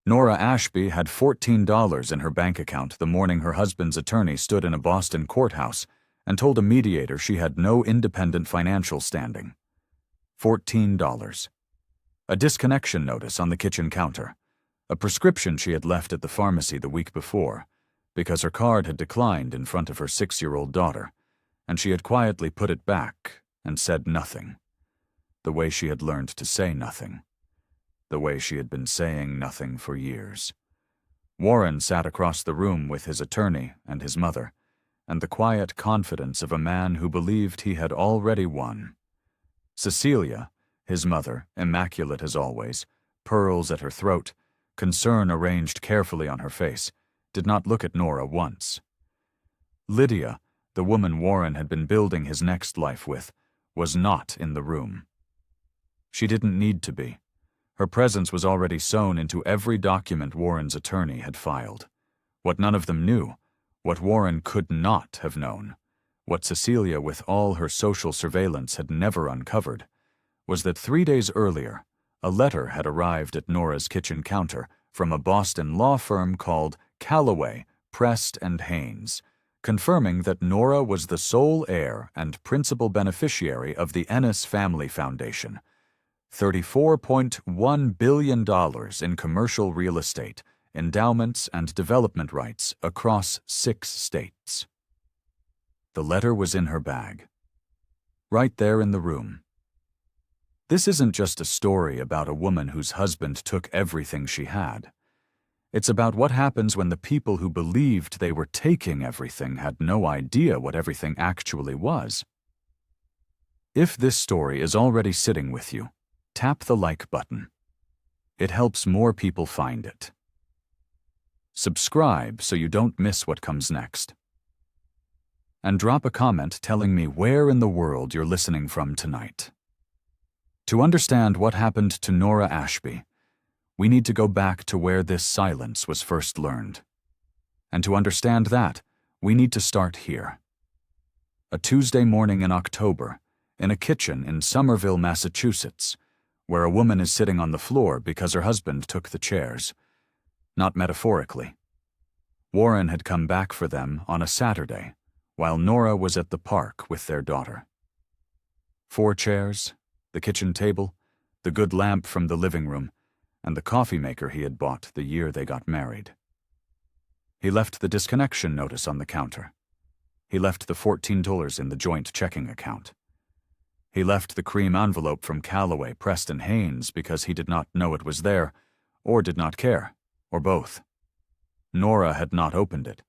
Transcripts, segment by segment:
Nora Ashby had $14 in her bank account the morning her husband's attorney stood in a Boston courthouse and told a mediator she had no independent financial standing. $14. A disconnection notice on the kitchen counter, a prescription she had left at the pharmacy the week before, because her card had declined in front of her 6-year-old daughter, and she had quietly put it back and said nothing, the way she had learned to say nothing, the way she had been saying nothing for years. Warren sat across the room with his attorney and his mother, and the quiet confidence of a man who believed he had already won. Cecilia, his mother, immaculate as always, pearls at her throat, concern arranged carefully on her face, did not look at Nora once. Lydia, the woman Warren had been building his next life with, was not in the room. She didn't need to be. Her presence was already sewn into every document Warren's attorney had filed. What none of them knew, what Warren could not have known, what Cecilia with all her social surveillance had never uncovered, was that 3 days earlier, a letter had arrived at Nora's kitchen counter from a Boston law firm called Callaway, Prest and Haynes, confirming that Nora was the sole heir and principal beneficiary of the Ennis Family Foundation. $34.1 billion in commercial real estate, endowments, and development rights across 6 states. The letter was in her bag, right there in the room. This isn't just a story about a woman whose husband took everything she had. It's about what happens when the people who believed they were taking everything had no idea what everything actually was. If this story is already sitting with you, tap the like button. It helps more people find it. Subscribe so you don't miss what comes next. And drop a comment telling me where in the world you're listening from tonight. To understand what happened to Nora Ashby, we need to go back to where this silence was first learned. And to understand that, we need to start here. A Tuesday morning in October, in a kitchen in Somerville, Massachusetts, where a woman is sitting on the floor because her husband took the chairs. Not metaphorically. Warren had come back for them on a Saturday, while Nora was at the park with their daughter. 4 chairs, the kitchen table, the good lamp from the living room, and the coffee maker he had bought the year they got married. He left the disconnection notice on the counter. He left the $14 in the joint checking account. He left the cream envelope from Callaway, Prest and Haynes because he did not know it was there, or did not care, or both. Nora had not opened it.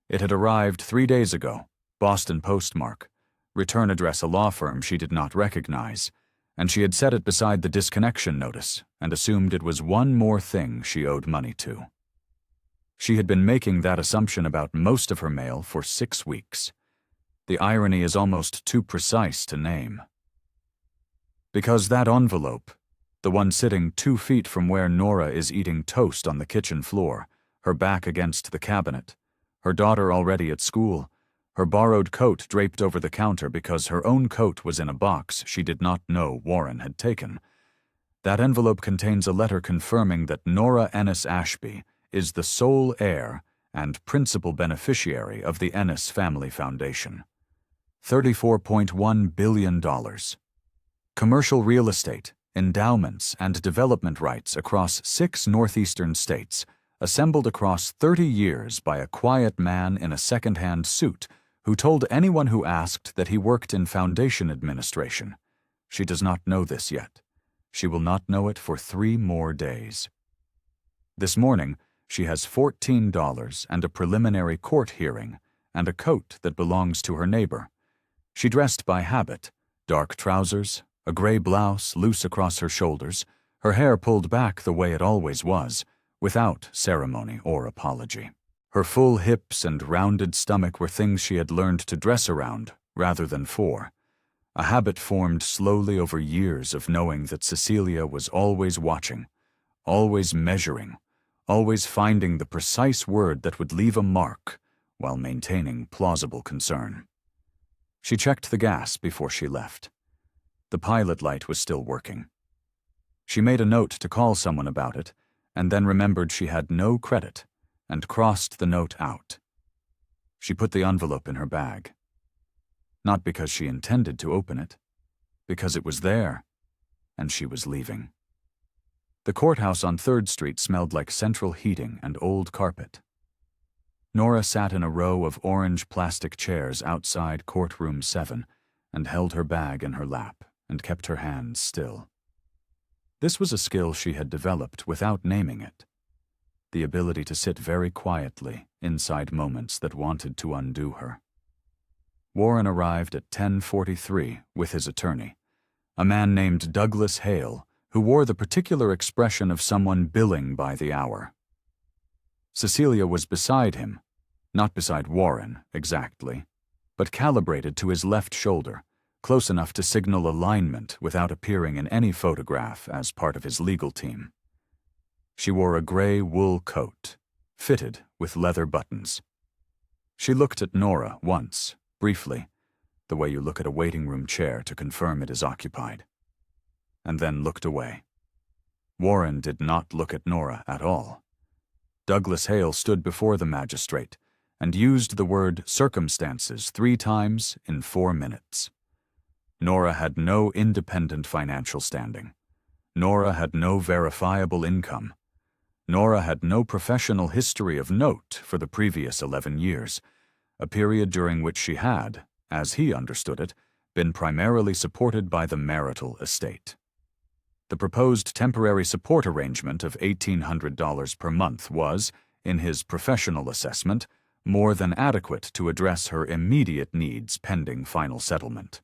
It had arrived 3 days ago, Boston postmark, return address a law firm she did not recognize, and she had set it beside the disconnection notice and assumed it was one more thing she owed money to. She had been making that assumption about most of her mail for 6 weeks. The irony is almost too precise to name. Because that envelope, the one sitting 2 feet from where Nora is eating toast on the kitchen floor, her back against the cabinet, her daughter already at school, her borrowed coat draped over the counter because her own coat was in a box she did not know Warren had taken. That envelope contains a letter confirming that Nora Ennis Ashby is the sole heir and principal beneficiary of the Ennis Family Foundation. $34.1 billion. Commercial real estate, endowments, and development rights across 6 northeastern states, assembled across 30 years by a quiet man in a second-hand suit who told anyone who asked that he worked in foundation administration. She does not know this yet. She will not know it for 3 more days. This morning, she has $14 and a preliminary court hearing and a coat that belongs to her neighbor. She dressed by habit, dark trousers, a gray blouse loose across her shoulders, her hair pulled back the way it always was, without ceremony or apology. Her full hips and rounded stomach were things she had learned to dress around rather than for, a habit formed slowly over years of knowing that Cecilia was always watching, always measuring, always finding the precise word that would leave a mark while maintaining plausible concern. She checked the gas before she left. The pilot light was still working. She made a note to call someone about it, and then remembered she had no credit and crossed the note out. She put the envelope in her bag. Not because she intended to open it, because it was there, and she was leaving. The courthouse on 3rd Street smelled like central heating and old carpet. Nora sat in a row of orange plastic chairs outside courtroom 7 and held her bag in her lap and kept her hands still. This was a skill she had developed without naming it, the ability to sit very quietly inside moments that wanted to undo her. Warren arrived at 10:43 with his attorney, a man named Douglas Hale, who wore the particular expression of someone billing by the hour. Cecilia was beside him, not beside Warren, exactly, but calibrated to his left shoulder, close enough to signal alignment without appearing in any photograph as part of his legal team. She wore a gray wool coat, fitted with leather buttons. She looked at Nora once, briefly, the way you look at a waiting room chair to confirm it is occupied, and then looked away. Warren did not look at Nora at all. Douglas Hale stood before the magistrate and used the word circumstances 3 times in 4 minutes. Nora had no independent financial standing. Nora had no verifiable income. Nora had no professional history of note for the previous 11 years, a period during which she had, as he understood it, been primarily supported by the marital estate. The proposed temporary support arrangement of $1,800 per month was, in his professional assessment, more than adequate to address her immediate needs pending final settlement.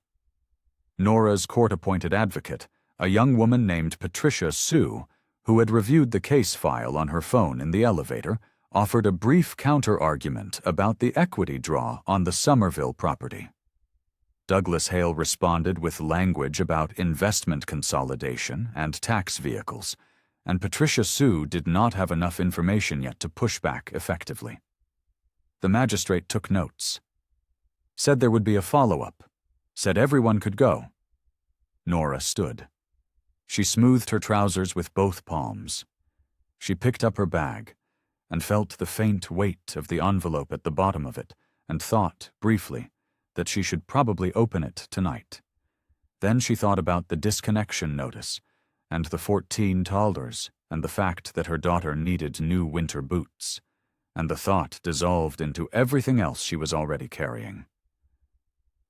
Nora's court-appointed advocate, a young woman named Patricia Sue, who had reviewed the case file on her phone in the elevator, offered a brief counter-argument about the equity draw on the Somerville property. Douglas Hale responded with language about investment consolidation and tax vehicles, and Patricia Sue did not have enough information yet to push back effectively. The magistrate took notes. Said there would be a follow-up. Said everyone could go. Nora stood. She smoothed her trousers with both palms. She picked up her bag and felt the faint weight of the envelope at the bottom of it and thought, briefly, that she should probably open it tonight. Then she thought about the disconnection notice and the $14 and the fact that her daughter needed new winter boots, and the thought dissolved into everything else she was already carrying.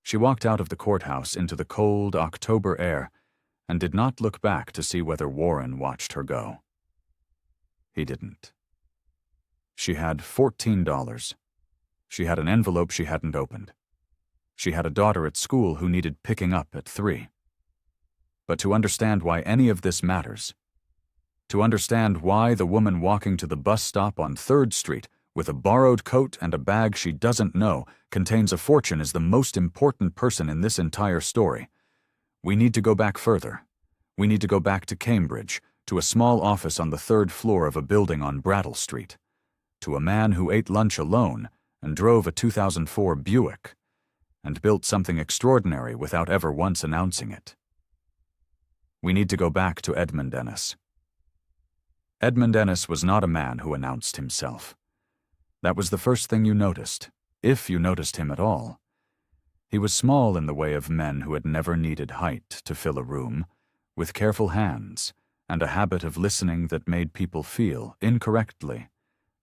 She walked out of the courthouse into the cold October air and did not look back to see whether Warren watched her go. He didn't. She had $14. She had an envelope she hadn't opened. She had a daughter at school who needed picking up at 3. But to understand why any of this matters, to understand why the woman walking to the bus stop on 3rd Street with a borrowed coat and a bag she doesn't know contains a fortune is the most important person in this entire story, we need to go back further. We need to go back to Cambridge, to a small office on the 3rd floor of a building on Brattle Street, to a man who ate lunch alone and drove a 2004 Buick, and built something extraordinary without ever once announcing it. We need to go back to Edmund Ennis. Edmund Ennis was not a man who announced himself. That was the first thing you noticed, if you noticed him at all. He was small in the way of men who had never needed height to fill a room, with careful hands and a habit of listening that made people feel, incorrectly,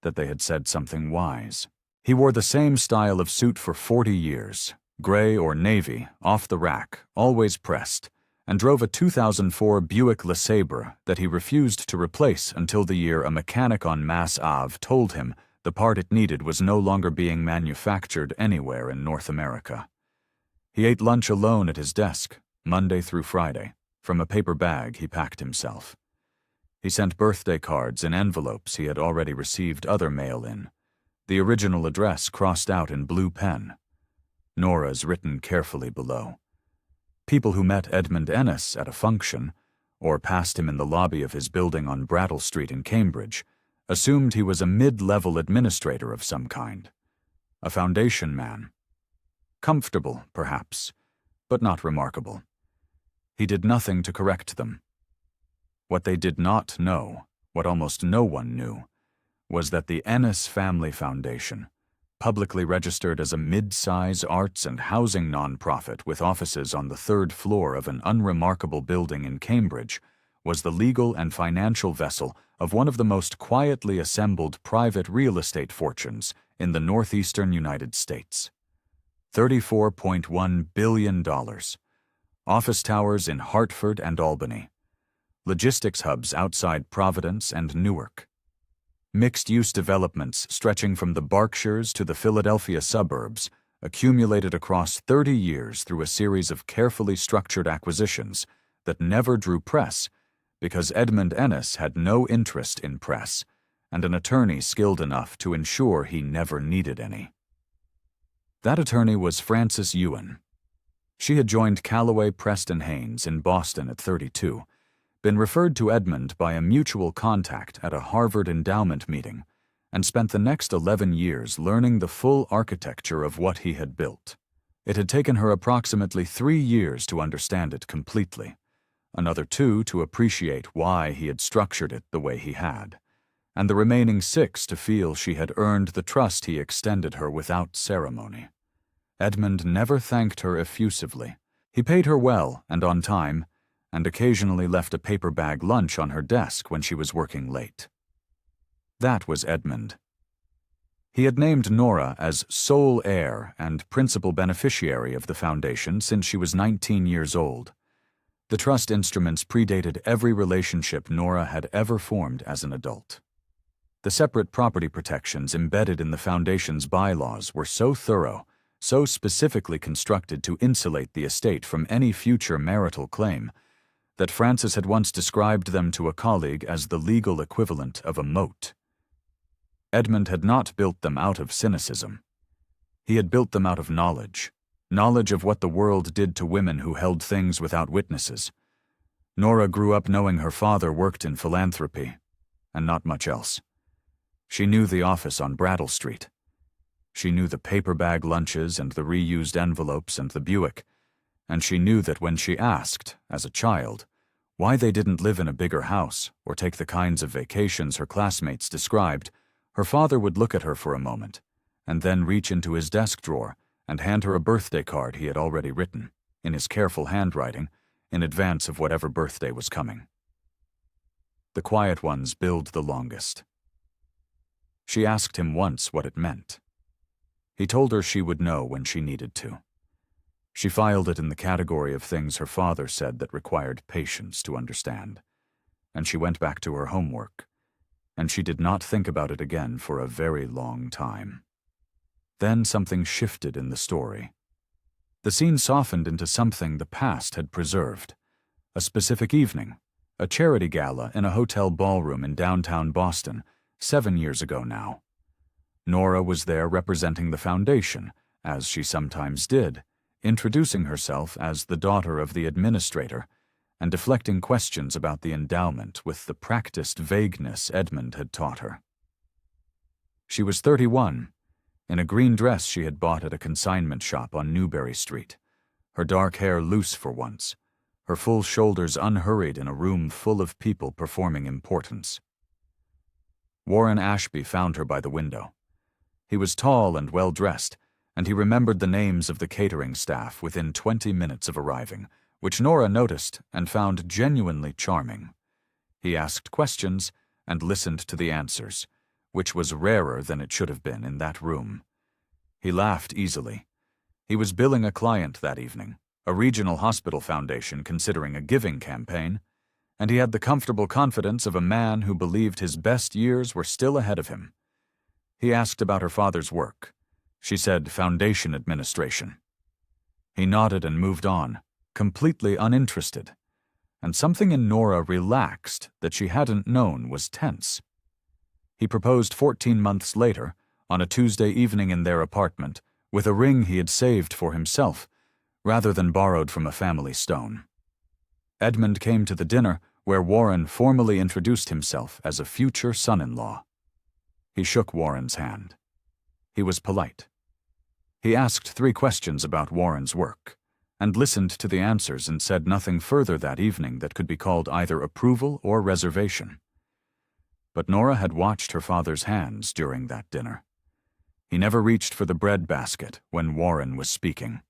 that they had said something wise. He wore the same style of suit for 40 years, gray or navy, off the rack, always pressed, and drove a 2004 Buick LeSabre that he refused to replace until the year a mechanic on Mass Ave told him the part it needed was no longer being manufactured anywhere in North America. He ate lunch alone at his desk, Monday through Friday, from a paper bag he packed himself. He sent birthday cards in envelopes he had already received other mail in, the original address crossed out in blue pen, Nora's written carefully below. People who met Edmund Ennis at a function, or passed him in the lobby of his building on Brattle Street in Cambridge, assumed he was a mid-level administrator of some kind, a foundation man. Comfortable, perhaps, but not remarkable. He did nothing to correct them. What they did not know what almost no one knew, was that the Ennis Family Foundation, publicly registered as a mid-size arts and housing nonprofit with offices on the third floor of an unremarkable building in Cambridge, was the legal and financial vessel of one of the most quietly assembled private real estate fortunes in the northeastern United States. $34.1 billion. Office towers in Hartford and Albany. Logistics hubs outside Providence and Newark. Mixed-use developments stretching from the Berkshires to the Philadelphia suburbs accumulated across 30 years through a series of carefully structured acquisitions that never drew press because Edmund Ennis had no interest in press and an attorney skilled enough to ensure he never needed any. That attorney was Frances Ewan. She had joined Callaway Preston Haynes in Boston at 32, been referred to Edmund by a mutual contact at a Harvard endowment meeting, and spent the next 11 years learning the full architecture of what he had built. It had taken her approximately 3 years to understand it completely, another 2 to appreciate why he had structured it the way he had, and the remaining 6 to feel she had earned the trust he extended her without ceremony. Edmund never thanked her effusively. He paid her well and on time, and occasionally left a paper bag lunch on her desk when she was working late. That was Edmund. He had named Nora as sole heir and principal beneficiary of the foundation since she was 19 years old. The trust instruments predated every relationship Nora had ever formed as an adult. The separate property protections embedded in the foundation's bylaws were so thorough, so specifically constructed to insulate the estate from any future marital claim, that Frances had once described them to a colleague as the legal equivalent of a moat. Edmund had not built them out of cynicism. He had built them out of knowledge of what the world did to women who held things without witnesses. Nora grew up knowing her father worked in philanthropy, and not much else. She knew the office on Brattle Street. She knew the paper bag lunches and the reused envelopes and the Buick, and she knew that when she asked, as a child, why they didn't live in a bigger house or take the kinds of vacations her classmates described, her father would look at her for a moment, and then reach into his desk drawer and hand her a birthday card he had already written, in his careful handwriting, in advance of whatever birthday was coming. The quiet ones build the longest. She asked him once what it meant. He told her she would know when she needed to. She filed it in the category of things her father said that required patience to understand, and she went back to her homework, and she did not think about it again for a very long time. Then something shifted in the story. The scene softened into something the past had preserved. A specific evening, a charity gala in a hotel ballroom in downtown Boston, 7 years ago now. Nora was there representing the foundation, as she sometimes did, introducing herself as the daughter of the administrator and deflecting questions about the endowment with the practiced vagueness Edmund had taught her. She was 31, in a green dress she had bought at a consignment shop on Newbury Street, her dark hair loose for once, her full shoulders unhurried in a room full of people performing importance. Warren Ashby found her by the window. He was tall and well-dressed, and he remembered the names of the catering staff within 20 minutes of arriving, which Nora noticed and found genuinely charming. He asked questions and listened to the answers, which was rarer than it should have been in that room. He laughed easily. He was billing a client that evening, a regional hospital foundation considering a giving campaign, and he had the comfortable confidence of a man who believed his best years were still ahead of him. He asked about her father's work. She said foundation administration. He nodded and moved on, completely uninterested, and something in Nora relaxed that she hadn't known was tense. He proposed 14 months later, on a Tuesday evening in their apartment, with a ring he had saved for himself, rather than borrowed from a family stone. Edmund came to the dinner where Warren formally introduced himself as a future son-in-law. He shook Warren's hand. He was polite. He asked 3 questions about Warren's work, and listened to the answers and said nothing further that evening that could be called either approval or reservation. But Nora had watched her father's hands during that dinner. He never reached for the bread basket when Warren was speaking.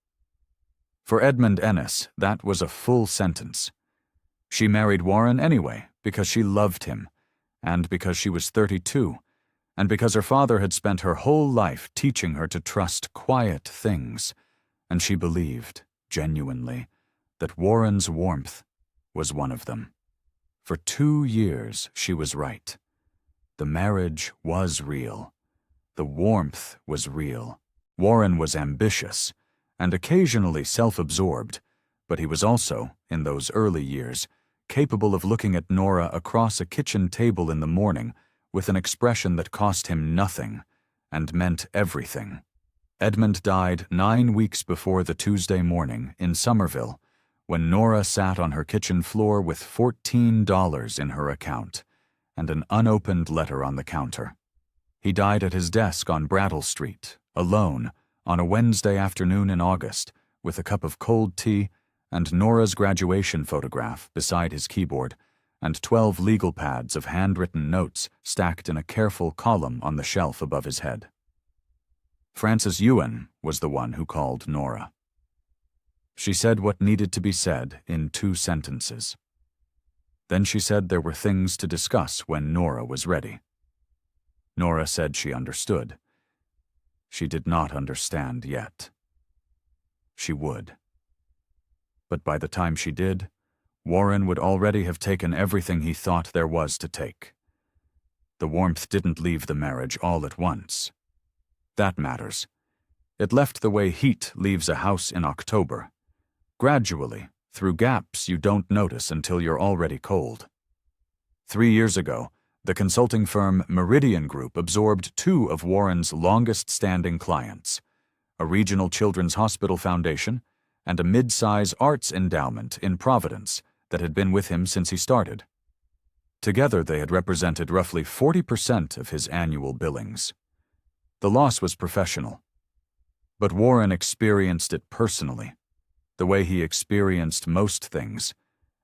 For Edmund Ennis, that was a full sentence. She married Warren anyway because she loved him, and because she was 32, and because her father had spent her whole life teaching her to trust quiet things, and she believed, genuinely, that Warren's warmth was one of them. For 2 years, she was right. The marriage was real. The warmth was real. Warren was ambitious and occasionally self-absorbed, but he was also, in those early years, capable of looking at Nora across a kitchen table in the morning with an expression that cost him nothing and meant everything. Edmund died 9 weeks before the Tuesday morning in Somerville, when Nora sat on her kitchen floor with $14 in her account and an unopened letter on the counter. He died at his desk on Brattle Street, alone, on a Wednesday afternoon in August, with a cup of cold tea and Nora's graduation photograph beside his keyboard, and 12 legal pads of handwritten notes stacked in a careful column on the shelf above his head. Frances Ewan was the one who called Nora. She said what needed to be said in 2 sentences. Then she said there were things to discuss when Nora was ready. Nora said she understood. She did not understand yet. She would. But by the time she did, Warren would already have taken everything he thought there was to take. The warmth didn't leave the marriage all at once. That matters. It left the way heat leaves a house in October. Gradually, through gaps you don't notice until you're already cold. 3 years ago, the consulting firm Meridian Group absorbed 2 of Warren's longest-standing clients, a regional children's hospital foundation and a mid-size arts endowment in Providence that had been with him since he started. Together they had represented roughly 40% of his annual billings. The loss was professional, but Warren experienced it personally, the way he experienced most things,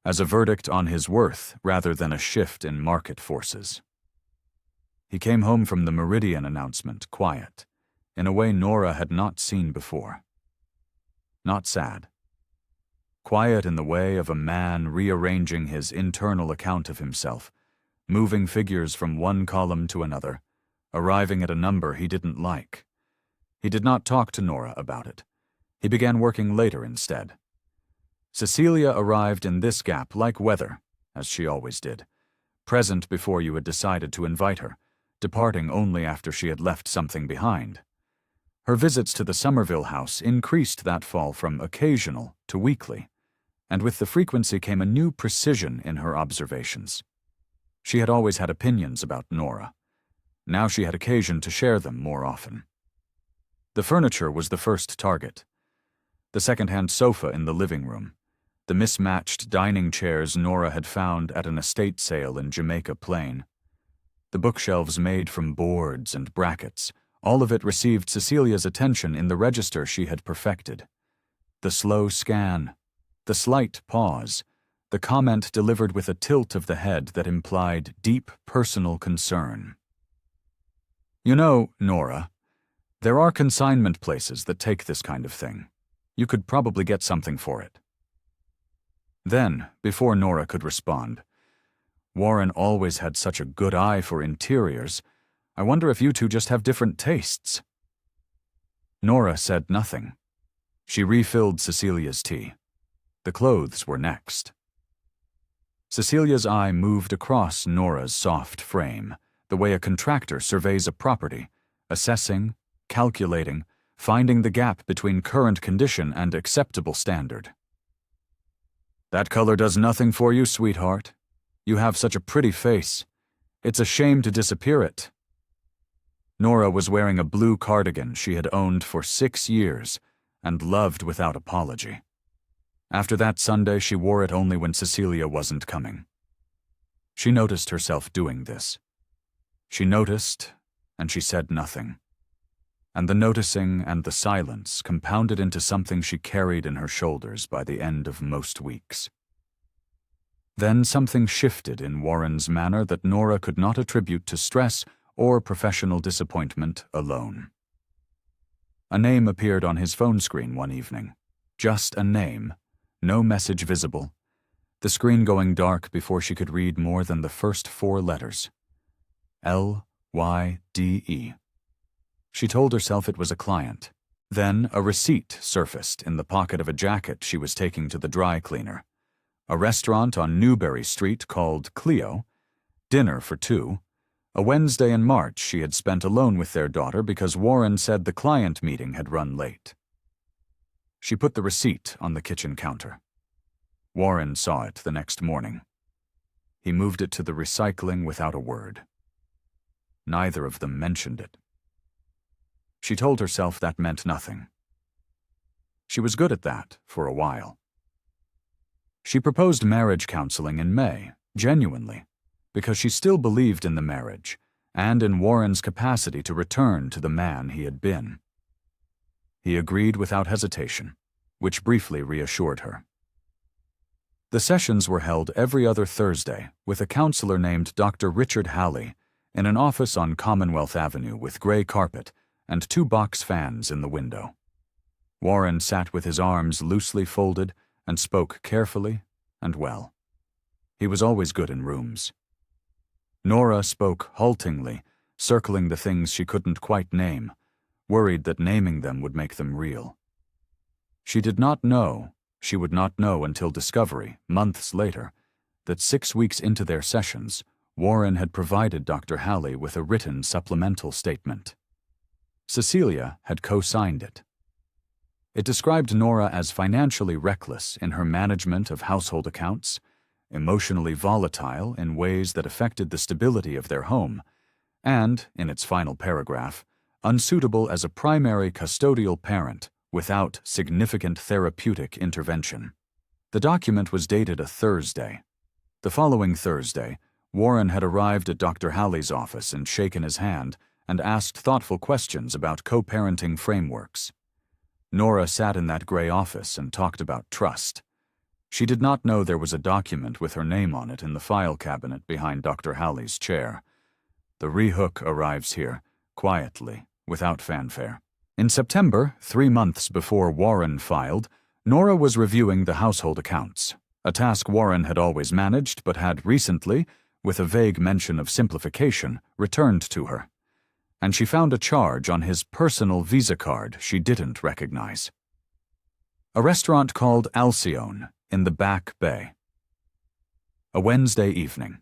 as a verdict on his worth rather than a shift in market forces. He came home from the Meridian announcement quiet, in a way Nora had not seen before. Not sad. Quiet in the way of a man rearranging his internal account of himself, moving figures from one column to another, arriving at a number he didn't like. He did not talk to Nora about it. He began working later instead. Cecilia arrived in this gap like weather, as she always did, present before you had decided to invite her, departing only after she had left something behind. Her visits to the Somerville house increased that fall from occasional to weekly, and with the frequency came a new precision in her observations. She had always had opinions about Nora. Now she had occasion to share them more often. The furniture was the first target. The second-hand sofa in the living room, the mismatched dining chairs Nora had found at an estate sale in Jamaica Plain, the bookshelves made from boards and brackets, all of it received Cecilia's attention in the register she had perfected. The slow scan, the slight pause, the comment delivered with a tilt of the head that implied deep personal concern. You know, Nora, there are consignment places that take this kind of thing. You could probably get something for it. Then, before Nora could respond, Warren always had such a good eye for interiors. I wonder if you two just have different tastes. Nora said nothing. She refilled Cecilia's tea. The clothes were next. Cecilia's eye moved across Nora's soft frame, the way a contractor surveys a property, assessing, calculating, finding the gap between current condition and acceptable standard. That color does nothing for you, sweetheart. You have such a pretty face. It's a shame to disappear it. Nora was wearing a blue cardigan she had owned for 6 years and loved without apology. After that Sunday, she wore it only when Cecilia wasn't coming. She noticed herself doing this. She noticed, and she said nothing. And the noticing and the silence compounded into something she carried in her shoulders by the end of most weeks. Then something shifted in Warren's manner that Nora could not attribute to stress or professional disappointment alone. A name appeared on his phone screen one evening. Just a name, no message visible, the screen going dark before she could read more than the first 4 letters. L-Y-D-E. She told herself it was a client. Then a receipt surfaced in the pocket of a jacket she was taking to the dry cleaner. A restaurant on Newberry Street called Cleo, dinner for 2, a Wednesday in March she had spent alone with their daughter because Warren said the client meeting had run late. She put the receipt on the kitchen counter. Warren saw it the next morning. He moved it to the recycling without a word. Neither of them mentioned it. She told herself that meant nothing. She was good at that for a while. She proposed marriage counseling in May, genuinely, because she still believed in the marriage and in Warren's capacity to return to the man he had been. He agreed without hesitation, which briefly reassured her. The sessions were held every other Thursday with a counselor named Dr. Richard Halley in an office on Commonwealth Avenue with gray carpet and 2 box fans in the window. Warren sat with his arms loosely folded and spoke carefully and well. He was always good in rooms. Nora spoke haltingly, circling the things she couldn't quite name, worried that naming them would make them real. She did not know, she would not know until discovery, months later, that 6 weeks into their sessions, Warren had provided Dr. Halley with a written supplemental statement. Cecilia had co-signed it. It described Nora as financially reckless in her management of household accounts, emotionally volatile in ways that affected the stability of their home, and, in its final paragraph, unsuitable as a primary custodial parent without significant therapeutic intervention. The document was dated a Thursday. The following Thursday, Warren had arrived at Dr. Halley's office and shaken his hand and asked thoughtful questions about co-parenting frameworks. Nora sat in that gray office and talked about trust. She did not know there was a document with her name on it in the file cabinet behind Dr. Halley's chair. The rehook arrives here, quietly, without fanfare. In September, 3 months before Warren filed, Nora was reviewing the household accounts, a task Warren had always managed but had recently, with a vague mention of simplification, returned to her. And she found a charge on his personal Visa card she didn't recognize. A restaurant called Alcyone in the Back Bay. A Wednesday evening.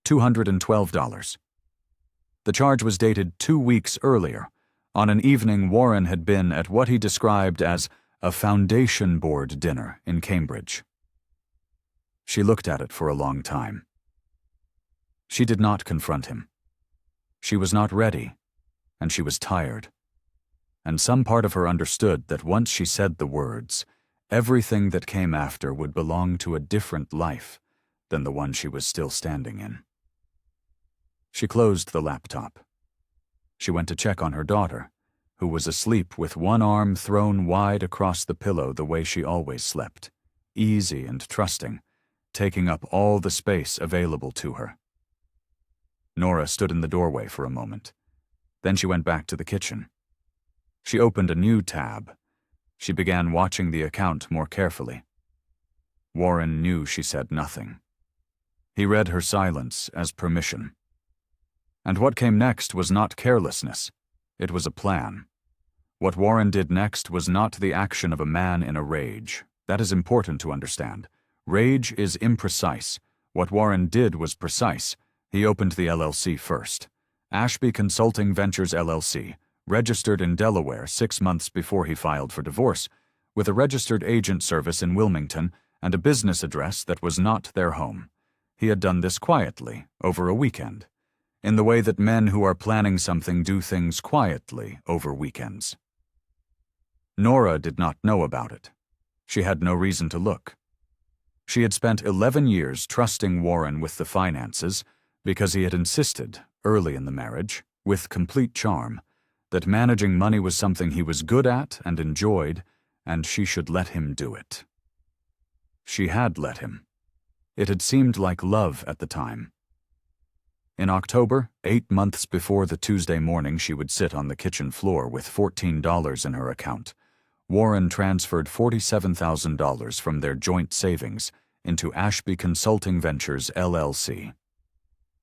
$212. The charge was dated 2 weeks earlier, on an evening Warren had been at what he described as a foundation board dinner in Cambridge. She looked at it for a long time. She did not confront him. She was not ready, and she was tired. And some part of her understood that once she said the words, everything that came after would belong to a different life than the one she was still standing in. She closed the laptop. She went to check on her daughter, who was asleep with one arm thrown wide across the pillow the way she always slept, easy and trusting, taking up all the space available to her. Nora stood in the doorway for a moment. Then she went back to the kitchen. She opened a new tab. She began watching the account more carefully. Warren knew she said nothing. He read her silence as permission. And what came next was not carelessness. It was a plan. What Warren did next was not the action of a man in a rage. That is important to understand. Rage is imprecise. What Warren did was precise. He opened the LLC first. Ashby Consulting Ventures LLC, registered in Delaware 6 months before he filed for divorce, with a registered agent service in Wilmington and a business address that was not their home. He had done this quietly, over a weekend, in the way that men who are planning something do things quietly over weekends. Nora did not know about it. She had no reason to look. She had spent 11 years trusting Warren with the finances because he had insisted, early in the marriage, with complete charm, that managing money was something he was good at and enjoyed, and she should let him do it. She had let him. It had seemed like love at the time. In October, 8 months before the Tuesday morning she would sit on the kitchen floor with $14 in her account, Warren transferred $47,000 from their joint savings into Ashby Consulting Ventures, LLC.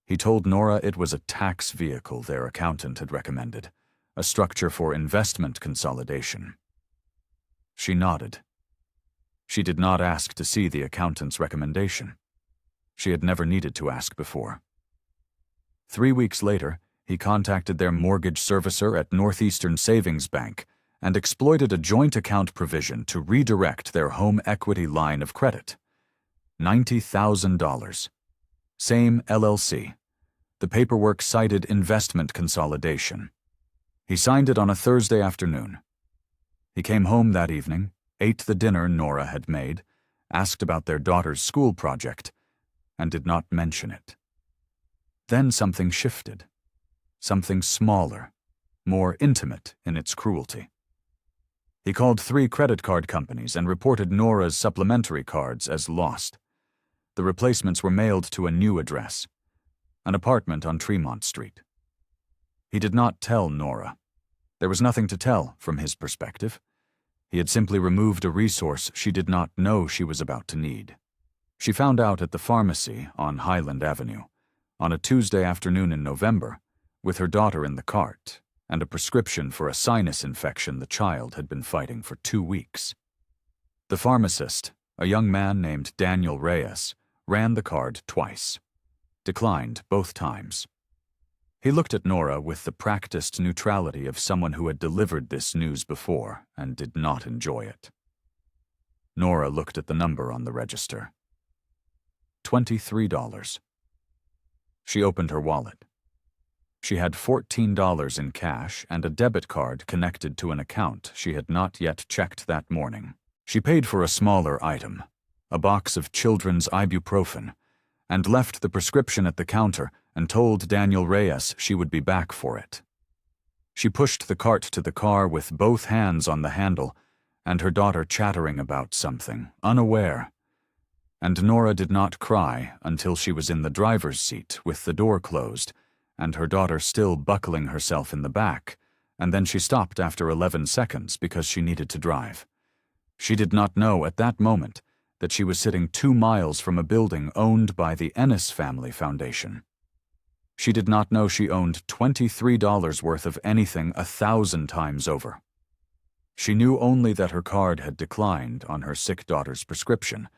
He told Nora it was a tax vehicle their accountant had recommended, a structure for investment consolidation. She nodded. She did not ask to see the accountant's recommendation. She had never needed to ask before. 3 weeks later, he contacted their mortgage servicer at Northeastern Savings Bank and exploited a joint account provision to redirect their home equity line of credit. $90,000. Same LLC. The paperwork cited investment consolidation. He signed it on a Thursday afternoon. He came home that evening, ate the dinner Nora had made, asked about their daughter's school project, and did not mention it. Then something shifted. Something smaller, more intimate in its cruelty. He called 3 credit card companies and reported Nora's supplementary cards as lost. The replacements were mailed to a new address, an apartment on Tremont Street. He did not tell Nora. There was nothing to tell from his perspective. He had simply removed a resource she did not know she was about to need. She found out at the pharmacy on Highland Avenue, on a Tuesday afternoon in November, with her daughter in the cart and a prescription for a sinus infection the child had been fighting for 2 weeks. The pharmacist, a young man named Daniel Reyes, ran the card twice, declined both times. He looked at Nora with the practiced neutrality of someone who had delivered this news before and did not enjoy it. Nora looked at the number on the register. $23. She opened her wallet. She had $14 in cash and a debit card connected to an account she had not yet checked that morning. She paid for a smaller item, a box of children's ibuprofen, and left the prescription at the counter and told Daniel Reyes she would be back for it. She pushed the cart to the car with both hands on the handle and her daughter chattering about something, unaware. And Nora did not cry until she was in the driver's seat with the door closed and her daughter still buckling herself in the back, and then she stopped after 11 seconds because she needed to drive. She did not know at that moment that she was sitting 2 miles from a building owned by the Ennis Family Foundation. She did not know she owned $23 worth of anything 1,000 times over. She knew only that her card had declined on her sick daughter's prescription,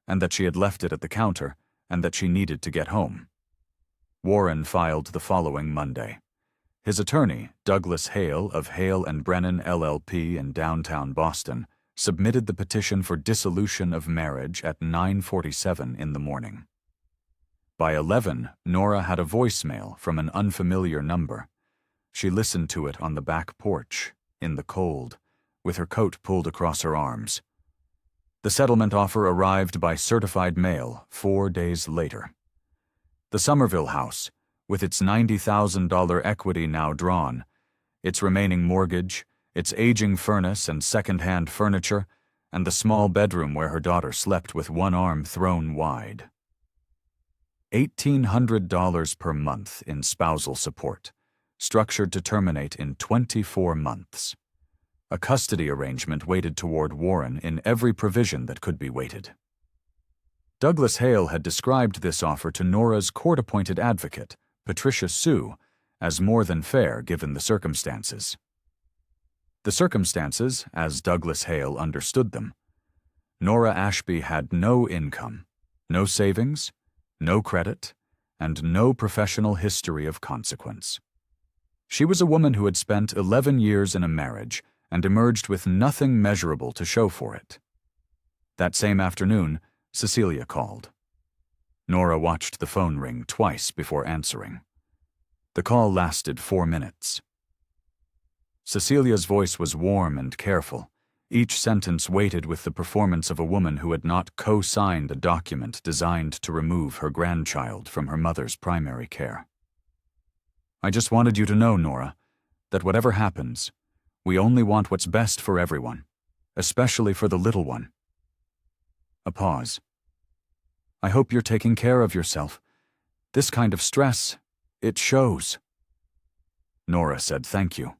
and that she had left it at the counter, and that she needed to get home. Warren filed the following Monday. His attorney, Douglas Hale of Hale & Brennan LLP in downtown Boston, submitted the petition for dissolution of marriage at 9:47 in the morning. By 11, Nora had a voicemail from an unfamiliar number. She listened to it on the back porch, in the cold, with her coat pulled across her arms. The settlement offer arrived by certified mail 4 days later. The Somerville house, with its $90,000 equity now drawn, its remaining mortgage, its aging furnace and second-hand furniture, and the small bedroom where her daughter slept with one arm thrown wide. $1,800 per month in spousal support, structured to terminate in 24 months. A custody arrangement weighted toward Warren in every provision that could be weighted. Douglas Hale had described this offer to Nora's court-appointed advocate, Patricia Sue, as more than fair given the circumstances. The circumstances, as Douglas Hale understood them: Nora Ashby had no income, no savings, no credit, and no professional history of consequence. She was a woman who had spent 11 years in a marriage and emerged with nothing measurable to show for it. That same afternoon, Cecilia called. Nora watched the phone ring twice before answering. The call lasted 4 minutes. Cecilia's voice was warm and careful, each sentence weighted with the performance of a woman who had not co-signed a document designed to remove her grandchild from her mother's primary care. "I just wanted you to know, Nora, that whatever happens, we only want what's best for everyone, especially for the little one." A pause. I hope you're taking care of yourself. This kind of stress, it shows." Nora said thank you.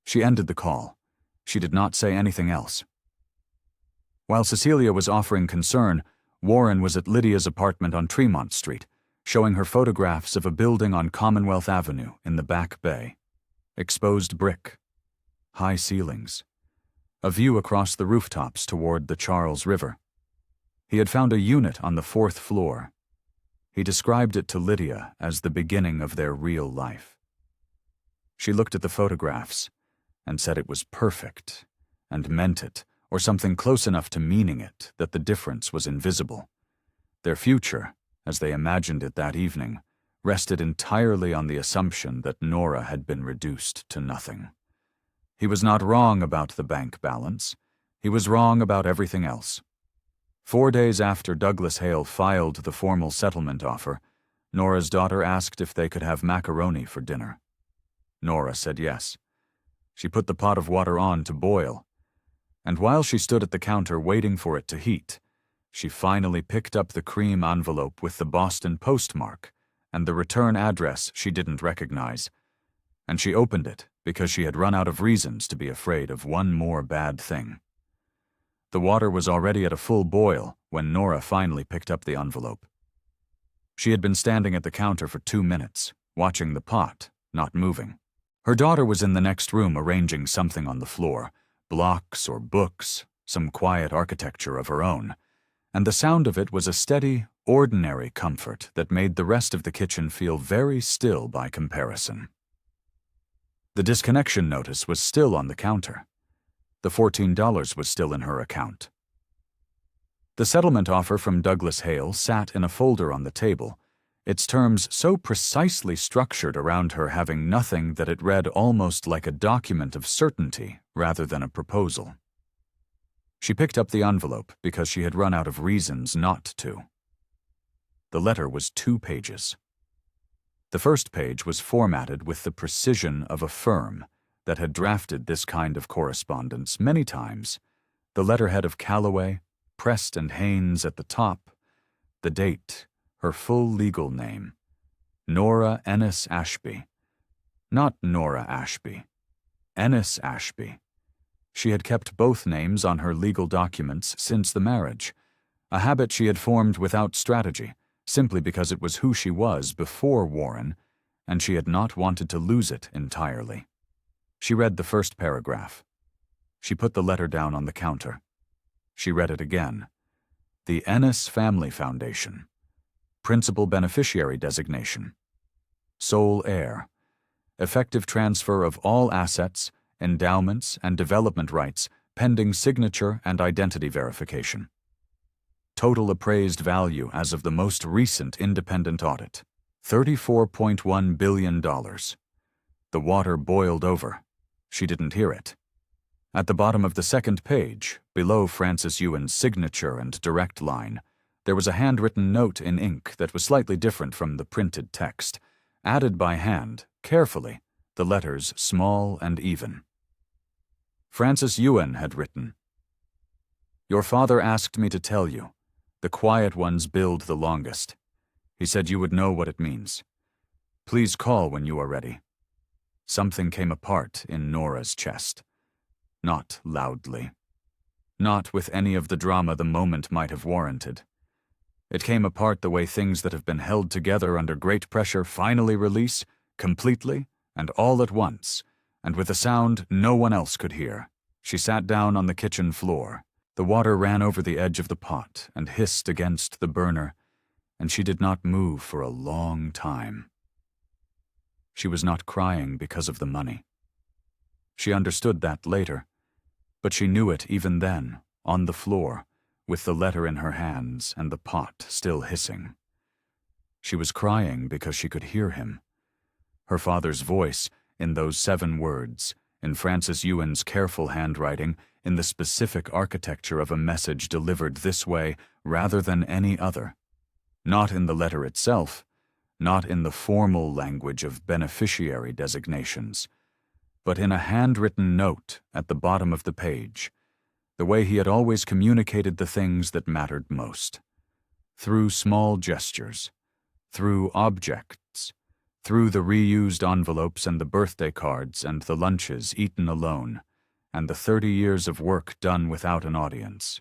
She ended the call. She did not say anything else. While Cecilia was offering concern, Warren was at Lydia's apartment on Tremont Street, showing her photographs of a building on Commonwealth Avenue in the Back Bay. Exposed brick, high ceilings, a view across the rooftops toward the Charles River. He had found a unit on the 4th floor. He described it to Lydia as the beginning of their real life. She looked at the photographs and said it was perfect, and meant it, or something close enough to meaning it that the difference was invisible. Their future, as they imagined it that evening, rested entirely on the assumption that Nora had been reduced to nothing. He was not wrong about the bank balance. He was wrong about everything else. 4 days after Douglas Hale filed the formal settlement offer, Nora's daughter asked if they could have macaroni for dinner. Nora said yes. She put the pot of water on to boil, and while she stood at the counter waiting for it to heat, she finally picked up the cream envelope with the Boston postmark and the return address she didn't recognize, and she opened it because she had run out of reasons to be afraid of one more bad thing. The water was already at a full boil when Nora finally picked up the envelope. She had been standing at the counter for 2 minutes, watching the pot, not moving. Her daughter was in the next room arranging something on the floor, blocks or books, some quiet architecture of her own, and the sound of it was a steady, ordinary comfort that made the rest of the kitchen feel very still by comparison. The disconnection notice was still on the counter. The $14 was still in her account. The settlement offer from Douglas Hale sat in a folder on the table, its terms so precisely structured around her having nothing that it read almost like a document of certainty rather than a proposal. She picked up the envelope because she had run out of reasons not to. The letter was 2 pages. The first page was formatted with the precision of a firm that had drafted this kind of correspondence many times, the letterhead of Callaway, Prest and Haynes at the top, the date, her full legal name, Nora Ennis Ashby. Not Nora Ashby, Ennis Ashby. She had kept both names on her legal documents since the marriage, a habit she had formed without strategy, simply because it was who she was before Warren, and she had not wanted to lose it entirely. She read the first paragraph. She put the letter down on the counter. She read it again. The Ennis Family Foundation. Principal beneficiary designation. Sole heir. Effective transfer of all assets, endowments, and development rights pending signature and identity verification. Total appraised value as of the most recent independent audit, $34.1 billion. The water boiled over. She didn't hear it. At the bottom of the second page, below Francis Ewan's signature and direct line, there was a handwritten note in ink that was slightly different from the printed text, added by hand, carefully, the letters small and even. Francis Ewan had written, "Your father asked me to tell you. The quiet ones build the longest. He said you would know what it means. Please call when you are ready." Something came apart in Nora's chest. Not loudly. Not with any of the drama the moment might have warranted. It came apart the way things that have been held together under great pressure finally release, completely and all at once, and with a sound no one else could hear. She sat down on the kitchen floor. The water ran over the edge of the pot and hissed against the burner, and she did not move for a long time. She was not crying because of the money. She understood that later, but she knew it even then, on the floor, with the letter in her hands and the pot still hissing. She was crying because she could hear him. Her father's voice, in those 7 words, in Francis Ewan's careful handwriting, in the specific architecture of a message delivered this way rather than any other. Not in the letter itself, not in the formal language of beneficiary designations, but in a handwritten note at the bottom of the page, the way he had always communicated the things that mattered most. through small gestures, through objects, through the reused envelopes and the birthday cards and the lunches eaten alone, and the 30 years of work done without an audience.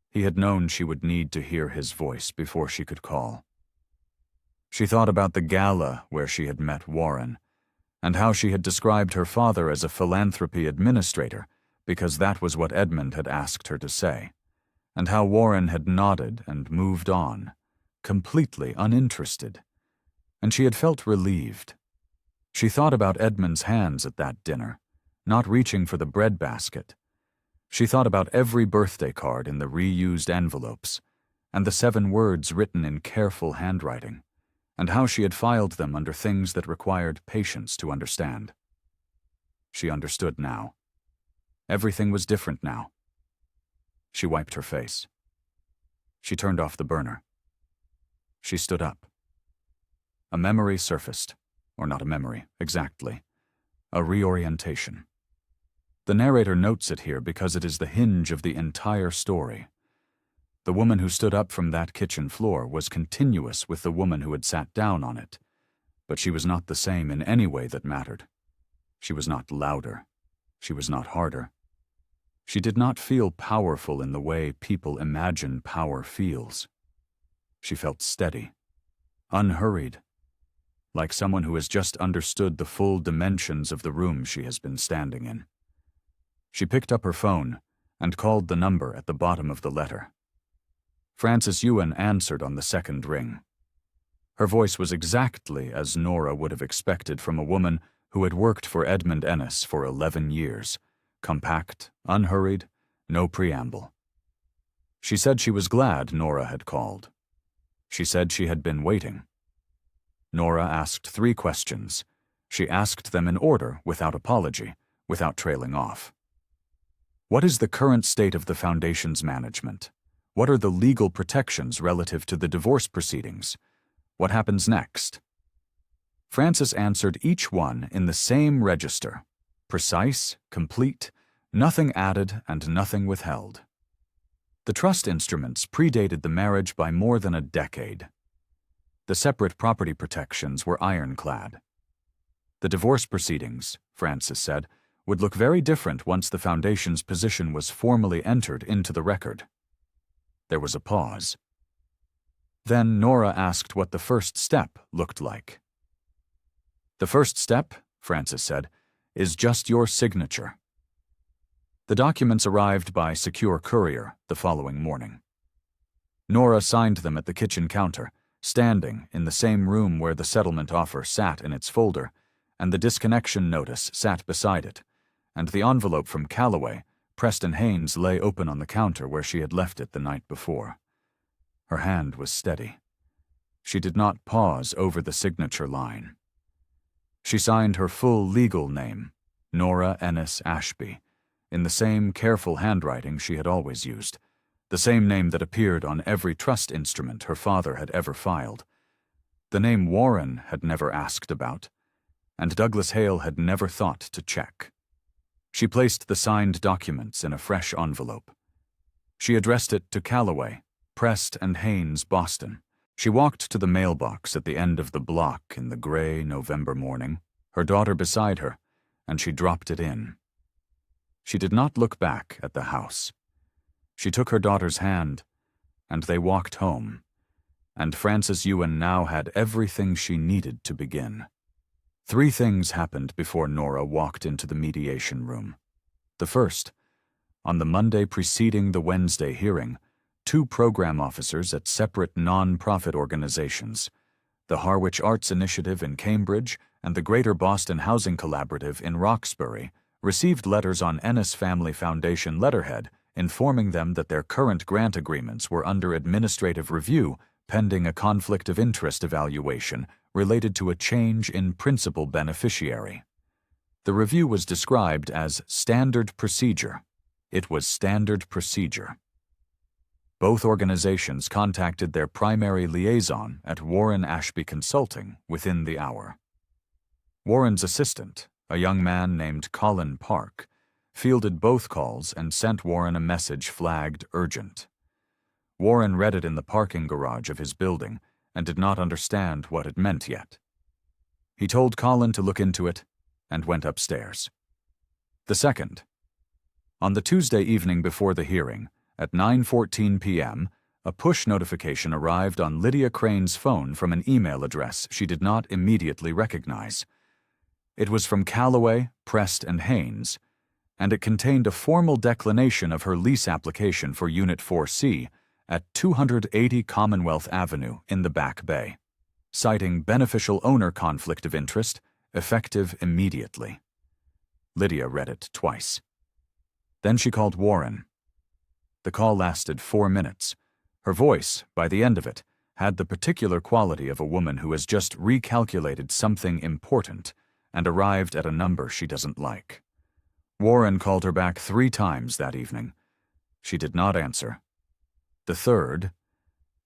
He had known she would need to hear his voice before she could call. She thought about the gala where she had met Warren, and how she had described her father as a philanthropy administrator because that was what Edmund had asked her to say, and how Warren had nodded and moved on, completely uninterested, and she had felt relieved. She thought about Edmund's hands at that dinner, not reaching for the breadbasket. She thought about every birthday card in the reused envelopes, and the 7 words written in careful handwriting, and how she had filed them under things that required patience to understand. She understood now. Everything was different now. She wiped her face. She turned off the burner. She stood up. A memory surfaced, or not a memory, exactly. A reorientation. The narrator notes it here because it is the hinge of the entire story. The woman who stood up from that kitchen floor was continuous with the woman who had sat down on it, but she was not the same in any way that mattered. She was not louder. She was not harder. She did not feel powerful in the way people imagine power feels. She felt steady, unhurried, like someone who has just understood the full dimensions of the room she has been standing in. She picked up her phone and called the number at the bottom of the letter. Frances Ewan answered on the second ring. Her voice was exactly as Nora would have expected from a woman who had worked for Edmund Ennis for 11 years, compact, unhurried, no preamble. She said she was glad Nora had called. She said she had been waiting. Nora asked 3 questions. She asked them in order, without apology, without trailing off. What is the current state of the Foundation's management? What are the legal protections relative to the divorce proceedings? What happens next? Frances answered each one in the same register, precise, complete, nothing added and nothing withheld. The trust instruments predated the marriage by more than a decade. The separate property protections were ironclad. The divorce proceedings, Frances said, would look very different once the Foundation's position was formally entered into the record. There was a pause. Then Nora asked what the first step looked like. The first step, Frances said, is just your signature. The documents arrived by secure courier the following morning. Nora signed them at the kitchen counter, standing in the same room where the settlement offer sat in its folder, and the disconnection notice sat beside it, and the envelope from Calloway, Preston Haynes, lay open on the counter where she had left it the night before. Her hand was steady. She did not pause over the signature line. She signed her full legal name, Nora Ennis Ashby, in the same careful handwriting she had always used, the same name that appeared on every trust instrument her father had ever filed. The name Warren had never asked about, and Douglas Hale had never thought to check. She placed the signed documents in a fresh envelope. She addressed it to Calloway, Prest and Haynes, Boston. She walked to the mailbox at the end of the block in the gray November morning, her daughter beside her, and she dropped it in. She did not look back at the house. She took her daughter's hand, and they walked home, and Frances Ewan now had everything she needed to begin. 3 things happened before Nora walked into the mediation room. The first, on the Monday preceding the Wednesday hearing, 2 program officers at separate non-profit organizations, the Harwich Arts Initiative in Cambridge and the Greater Boston Housing Collaborative in Roxbury, received letters on Ennis Family Foundation letterhead informing them that their current grant agreements were under administrative review pending a conflict of interest evaluation related to a change in principal beneficiary. The review was described as standard procedure. It was standard procedure. Both organizations contacted their primary liaison at Warren Ashby Consulting within the hour. Warren's assistant, a young man named Colin Park, fielded both calls and sent Warren a message flagged urgent. Warren read it in the parking garage of his building and did not understand what it meant yet. He told Colin to look into it and went upstairs. The second. On the Tuesday evening before the hearing, at 9:14 p.m., a push notification arrived on Lydia Crane's phone from an email address she did not immediately recognize. It was from Calloway, Prest, and Haynes, and it contained a formal declination of her lease application for Unit 4C at 280 Commonwealth Avenue in the Back Bay, citing beneficial owner conflict of interest, effective immediately. Lydia read it twice. Then she called Warren. The call lasted 4 minutes. Her voice, by the end of it, had the particular quality of a woman who has just recalculated something important and arrived at a number she doesn't like. Warren called her back 3 times that evening. She did not answer. The third,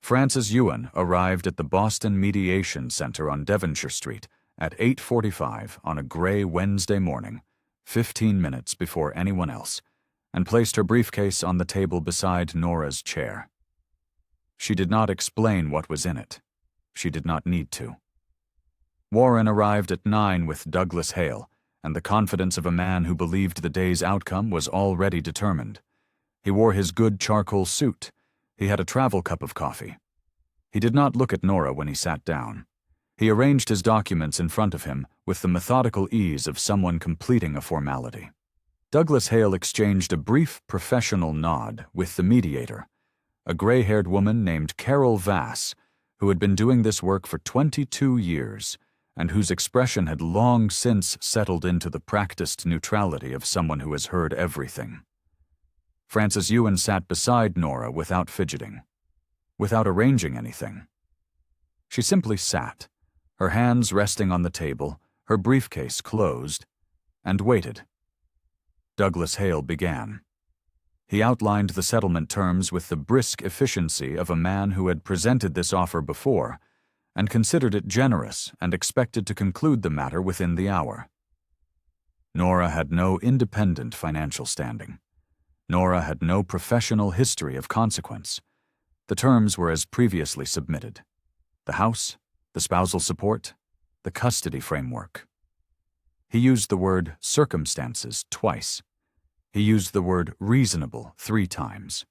Frances Ewan arrived at the Boston Mediation Center on Devonshire Street at 8:45 on a gray Wednesday morning, 15 minutes before anyone else, and placed her briefcase on the table beside Nora's chair. She did not explain what was in it. She did not need to. Warren arrived at 9 with Douglas Hale, and the confidence of a man who believed the day's outcome was already determined. He wore his good charcoal suit. He had a travel cup of coffee. He did not look at Nora when he sat down. He arranged his documents in front of him with the methodical ease of someone completing a formality. Douglas Hale exchanged a brief professional nod with the mediator, a gray-haired woman named Carol Vass, who had been doing this work for 22 years and whose expression had long since settled into the practiced neutrality of someone who has heard everything. Frances Ewan sat beside Nora without fidgeting, without arranging anything. She simply sat, her hands resting on the table, her briefcase closed, and waited. Douglas Hale began. He outlined the settlement terms with the brisk efficiency of a man who had presented this offer before and considered it generous and expected to conclude the matter within the hour. Nora had no independent financial standing. Nora had no professional history of consequence. The terms were as previously submitted: the house, the spousal support, the custody framework. He used the word circumstances twice. He used the word reasonable 3 times.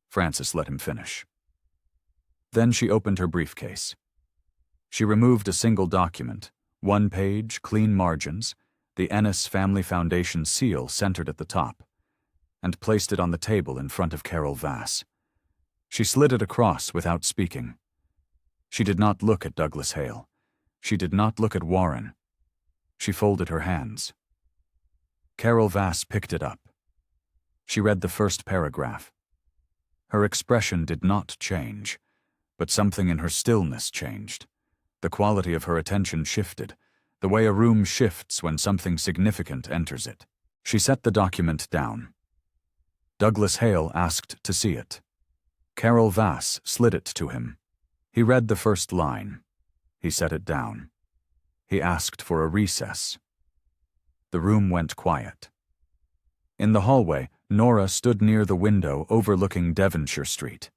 Frances let him finish. Then she opened her briefcase. She removed a single document, 1 page, clean margins, the Ennis Family Foundation seal centered at the top, and placed it on the table in front of Carol Vass. She slid it across without speaking. She did not look at Douglas Hale. She did not look at Warren. She folded her hands. Carol Vass picked it up. She read the first paragraph. Her expression did not change, but something in her stillness changed. The quality of her attention shifted, the way a room shifts when something significant enters it. She set the document down. Douglas Hale asked to see it. Carol Vass slid it to him. He read the first line. He set it down. He asked for a recess. The room went quiet. In the hallway, Nora stood near the window overlooking Devonshire Street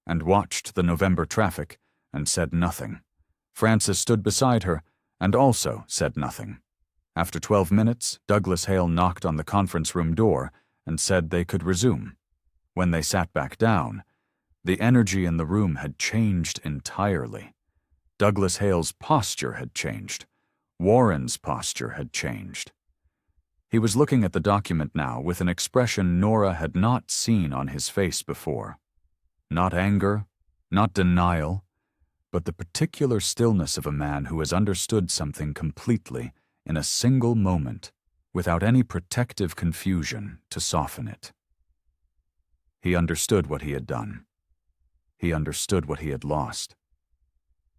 and watched the November traffic and said nothing. Frances stood beside her and also said nothing. After 12 minutes, Douglas Hale knocked on the conference room door and said they could resume. When they sat back down, the energy in the room had changed entirely. Douglas Hale's posture had changed. Warren's posture had changed. He was looking at the document now with an expression Nora had not seen on his face before. Not anger, not denial, but the particular stillness of a man who has understood something completely in a single moment, without any protective confusion to soften it. He understood what he had done. He understood what he had lost.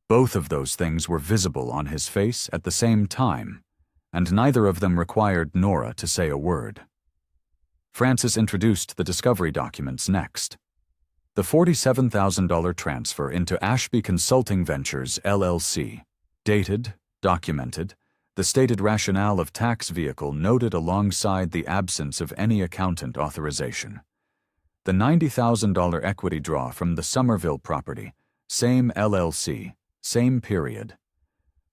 Both of those things were visible on his face at the same time, and neither of them required Nora to say a word. Frances introduced the discovery documents next. The $47,000 transfer into Ashby Consulting Ventures, LLC, dated, documented, the stated rationale of tax vehicle noted alongside the absence of any accountant authorization. The $90,000 equity draw from the Somerville property, same LLC, same period.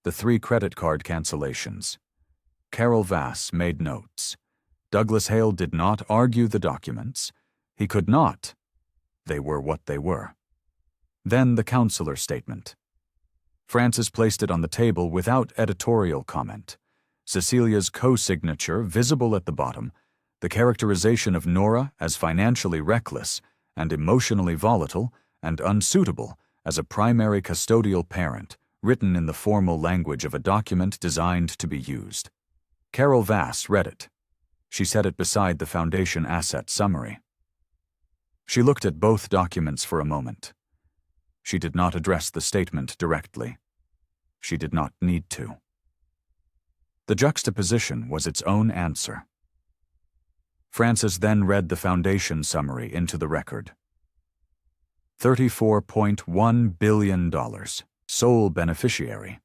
The 3 credit card cancellations. Carol Vass made notes. Douglas Hale did not argue the documents. He could not. They were what they were. Then the counselor statement. Frances placed it on the table without editorial comment. Cecilia's co-signature visible at the bottom, the characterization of Nora as financially reckless and emotionally volatile and unsuitable as a primary custodial parent, written in the formal language of a document designed to be used. Carol Vass read it. She set it beside the foundation asset summary. She looked at both documents for a moment. She did not address the statement directly. She did not need to. The juxtaposition was its own answer. Frances then read the foundation summary into the record. $34.1 billion. Sole beneficiary.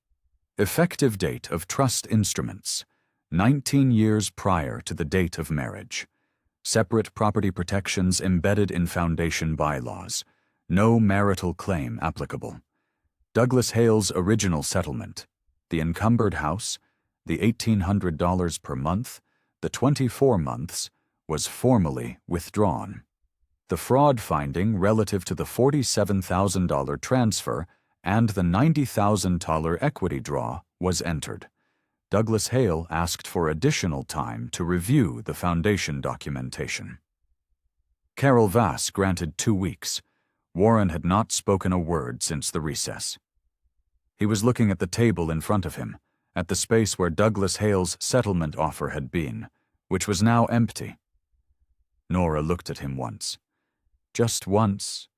Effective date of trust instruments. 19 years prior to the date of marriage. Separate property protections embedded in foundation bylaws. No marital claim applicable. Douglas Hale's original settlement. The encumbered house, the $1,800 per month, the 24 months, was formally withdrawn. The fraud finding relative to the $47,000 transfer and the $90,000 equity draw was entered. Douglas Hale asked for additional time to review the foundation documentation. Carol Vass granted 2 weeks. Warren had not spoken a word since the recess. He was looking at the table in front of him, at the space where Douglas Hale's settlement offer had been, which was now empty. Nora looked at him once. Just once.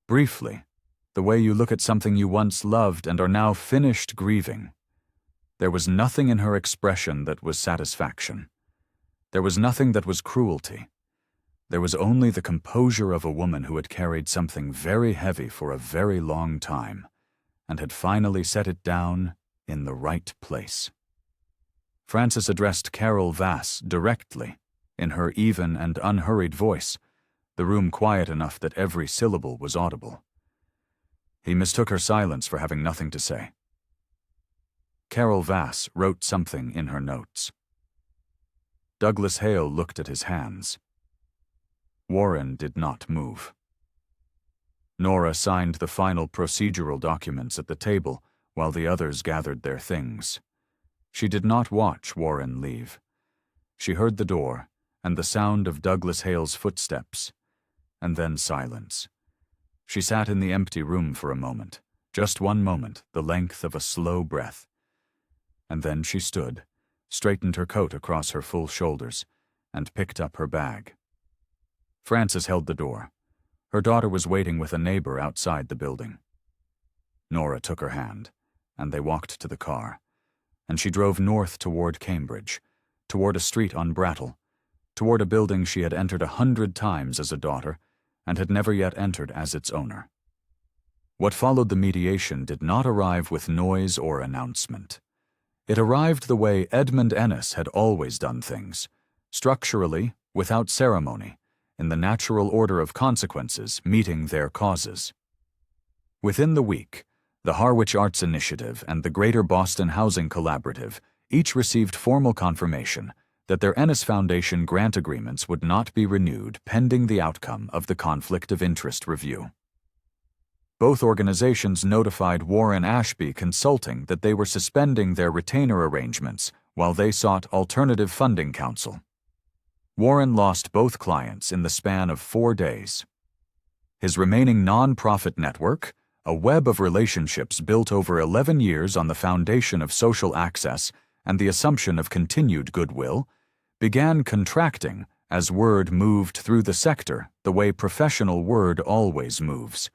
Briefly. The way you look at something you once loved and are now finished grieving. There was nothing in her expression that was satisfaction. There was nothing that was cruelty. There was only the composure of a woman who had carried something very heavy for a very long time, and had finally set it down in the right place. Frances addressed Carol Vass directly, in her even and unhurried voice, the room quiet enough that every syllable was audible. He mistook her silence for having nothing to say. Carol Vass wrote something in her notes. Douglas Hale looked at his hands. Warren did not move. Nora signed the final procedural documents at the table while the others gathered their things. She did not watch Warren leave. She heard the door and the sound of Douglas Hale's footsteps, and then silence. She sat in the empty room for a moment, just one moment, the length of a slow breath. And then she stood, straightened her coat across her full shoulders, and picked up her bag. Frances held the door. Her daughter was waiting with a neighbor outside the building. Nora took her hand, and they walked to the car, and she drove north toward Cambridge, toward a street on Brattle, toward a building she had entered 100 times as a daughter, and had never yet entered as its owner. What followed the mediation did not arrive with noise or announcement. It arrived the way Edmund Ennis had always done things, structurally, without ceremony, in the natural order of consequences meeting their causes. Within the week, the Harwich Arts Initiative and the Greater Boston Housing Collaborative each received formal confirmation that their Ennis Foundation grant agreements would not be renewed pending the outcome of the Conflict of Interest review. Both organizations notified Warren Ashby Consulting that they were suspending their retainer arrangements while they sought alternative funding counsel. Warren lost both clients in the span of 4 days. His remaining non-profit network, a web of relationships built over 11 years on the foundation of social access and the assumption of continued goodwill, began contracting as word moved through the sector the way professional word always moves,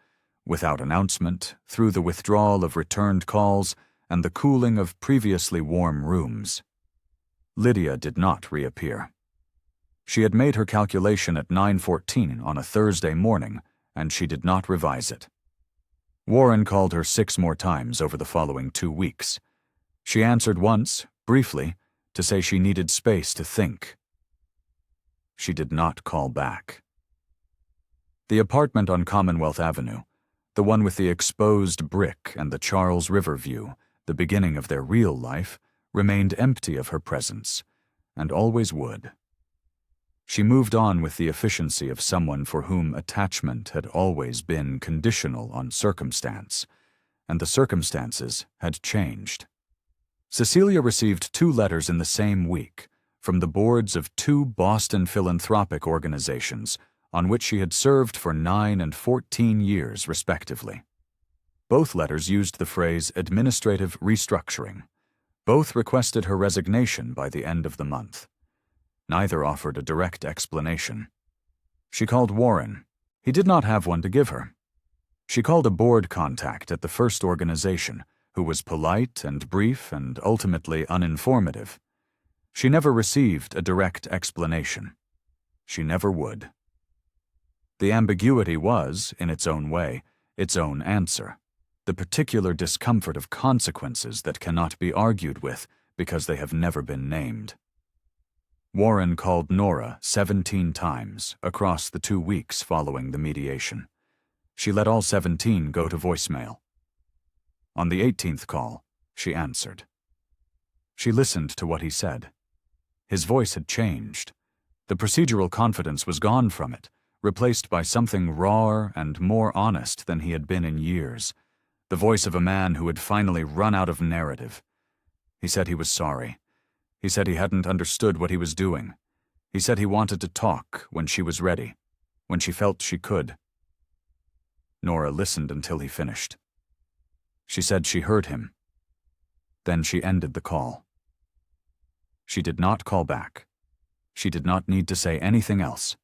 without announcement, through the withdrawal of returned calls and the cooling of previously warm rooms. Lydia did not reappear. She had made her calculation at 9:14 on a Thursday morning, and she did not revise it. Warren called her 6 more times over the following 2 weeks. She answered once, briefly, to say she needed space to think. She did not call back. The apartment on Commonwealth Avenue, the one with the exposed brick and the Charles River view, the beginning of their real life, remained empty of her presence, and always would. She moved on with the efficiency of someone for whom attachment had always been conditional on circumstance, and the circumstances had changed. Cecilia received 2 letters in the same week from the boards of 2 Boston philanthropic organizations on which she had served for 9 and 14 years, respectively. Both letters used the phrase administrative restructuring. Both requested her resignation by the end of the month. Neither offered a direct explanation. She called Warren. He did not have one to give her. She called a board contact at the first organization, who was polite and brief and ultimately uninformative. She never received a direct explanation. She never would. The ambiguity was, in its own way, its own answer, the particular discomfort of consequences that cannot be argued with because they have never been named. Warren called Nora 17 times across the 2 weeks following the mediation. She let all 17 go to voicemail. On the 18th call, she answered. She listened to what he said. His voice had changed. The procedural confidence was gone from it, replaced by something rawer and more honest than he had been in years, the voice of a man who had finally run out of narrative. He said he was sorry. He said he hadn't understood what he was doing. He said he wanted to talk when she was ready, when she felt she could. Nora listened until he finished. She said she heard him. Then she ended the call. She did not call back. She did not need to say anything else.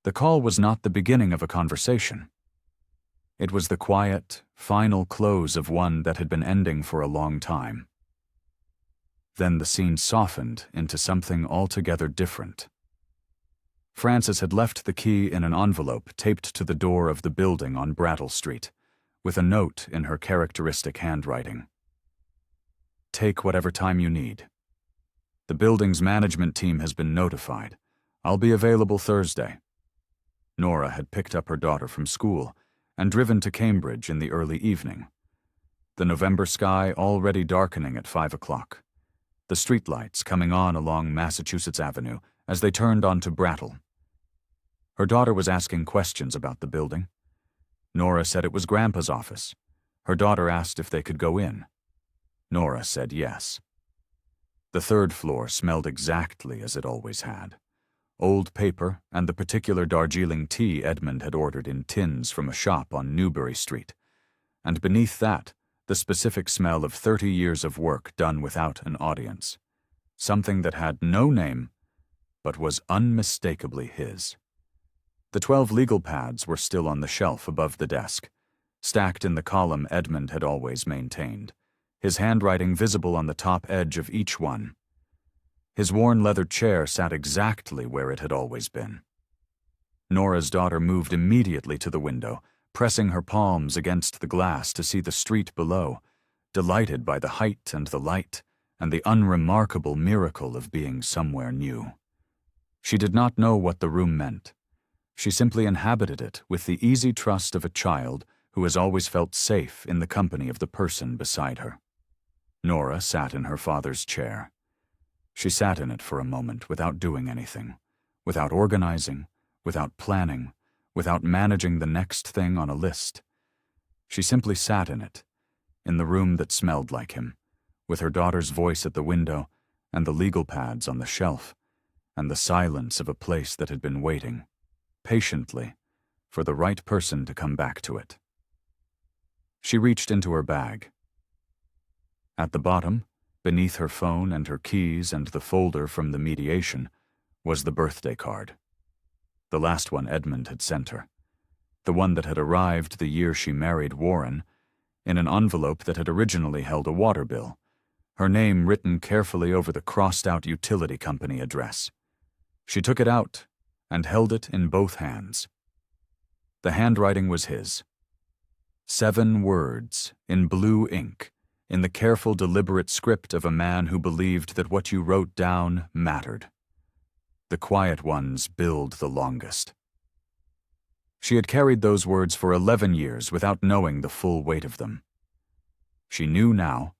The call was not the beginning of a conversation. It was the quiet, final close of one that had been ending for a long time. Then the scene softened into something altogether different. Frances had left the key in an envelope taped to the door of the building on Brattle Street, with a note in her characteristic handwriting. Take whatever time you need. The building's management team has been notified. I'll be available Thursday. Nora had picked up her daughter from school and driven to Cambridge in the early evening. The November sky already darkening at 5 o'clock. The streetlights coming on along Massachusetts Avenue as they turned onto Brattle. Her daughter was asking questions about the building. Nora said it was Grandpa's office. Her daughter asked if they could go in. Nora said yes. The 3rd floor smelled exactly as it always had. Old paper and the particular Darjeeling tea Edmund had ordered in tins from a shop on Newbury Street. And beneath that, the specific smell of 30 years of work done without an audience. Something that had no name, but was unmistakably his. The 12 legal pads were still on the shelf above the desk, stacked in the column Edmund had always maintained, his handwriting visible on the top edge of each one. His worn leather chair sat exactly where it had always been. Nora's daughter moved immediately to the window, pressing her palms against the glass to see the street below, delighted by the height and the light, and the unremarkable miracle of being somewhere new. She did not know what the room meant. She simply inhabited it with the easy trust of a child who has always felt safe in the company of the person beside her. Nora sat in her father's chair. She sat in it for a moment without doing anything, without organizing, without planning, without managing the next thing on a list. She simply sat in it, in the room that smelled like him, with her daughter's voice at the window and the legal pads on the shelf, and the silence of a place that had been waiting, patiently, for the right person to come back to it. She reached into her bag. At the bottom, beneath her phone and her keys and the folder from the mediation, was the birthday card. The last one Edmund had sent her. The one that had arrived the year she married Warren, in an envelope that had originally held a water bill, her name written carefully over the crossed-out utility company address. She took it out and held it in both hands. The handwriting was his. 7 words, in blue ink, in the careful, deliberate script of a man who believed that what you wrote down mattered. The quiet ones build the longest. She had carried those words for 11 years without knowing the full weight of them. She knew now.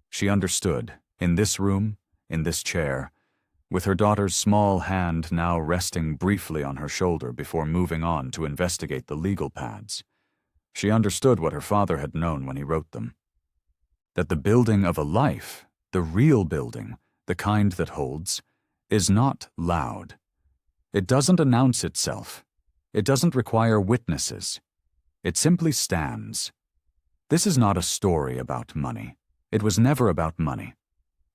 She understood, in this room, in this chair, with her daughter's small hand now resting briefly on her shoulder before moving on to investigate the legal pads. She understood what her father had known when he wrote them. That the building of a life, the real building, the kind that holds, is not loud. It doesn't announce itself. It doesn't require witnesses. It simply stands. This is not a story about money. It was never about money.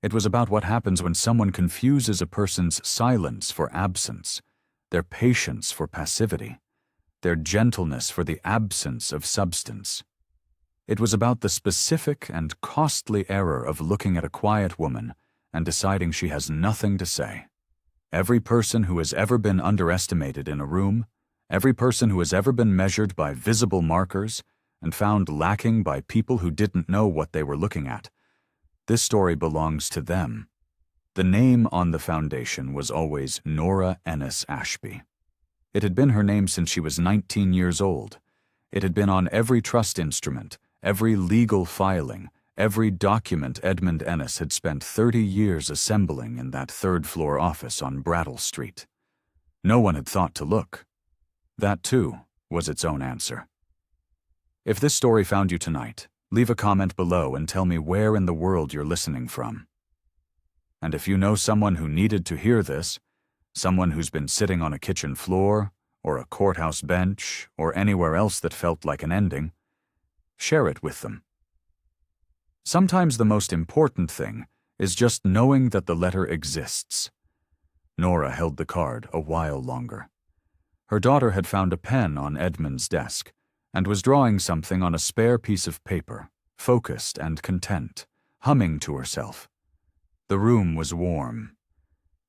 It was about what happens when someone confuses a person's silence for absence, their patience for passivity, their gentleness for the absence of substance. It was about the specific and costly error of looking at a quiet woman and deciding she has nothing to say. Every person who has ever been underestimated in a room, every person who has ever been measured by visible markers and found lacking by people who didn't know what they were looking at, this story belongs to them. The name on the foundation was always Nora Ennis Ashby. It had been her name since she was 19 years old. It had been on every trust instrument, every legal filing, every document Edmund Ennis had spent 30 years assembling in that third-floor office on Brattle Street. No one had thought to look. That, too, was its own answer. If this story found you tonight, leave a comment below and tell me where in the world you're listening from. And if you know someone who needed to hear this, someone who's been sitting on a kitchen floor, or a courthouse bench, or anywhere else that felt like an ending, share it with them. Sometimes the most important thing is just knowing that the letter exists. Nora held the card a while longer. Her daughter had found a pen on Edmund's desk and was drawing something on a spare piece of paper, focused and content, humming to herself. The room was warm.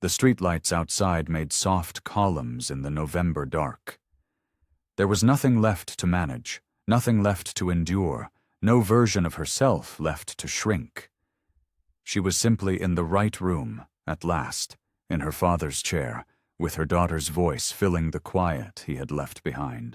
The streetlights outside made soft columns in the November dark. There was nothing left to manage, nothing left to endure, no version of herself left to shrink. She was simply in the right room, at last, in her father's chair, with her daughter's voice filling the quiet he had left behind.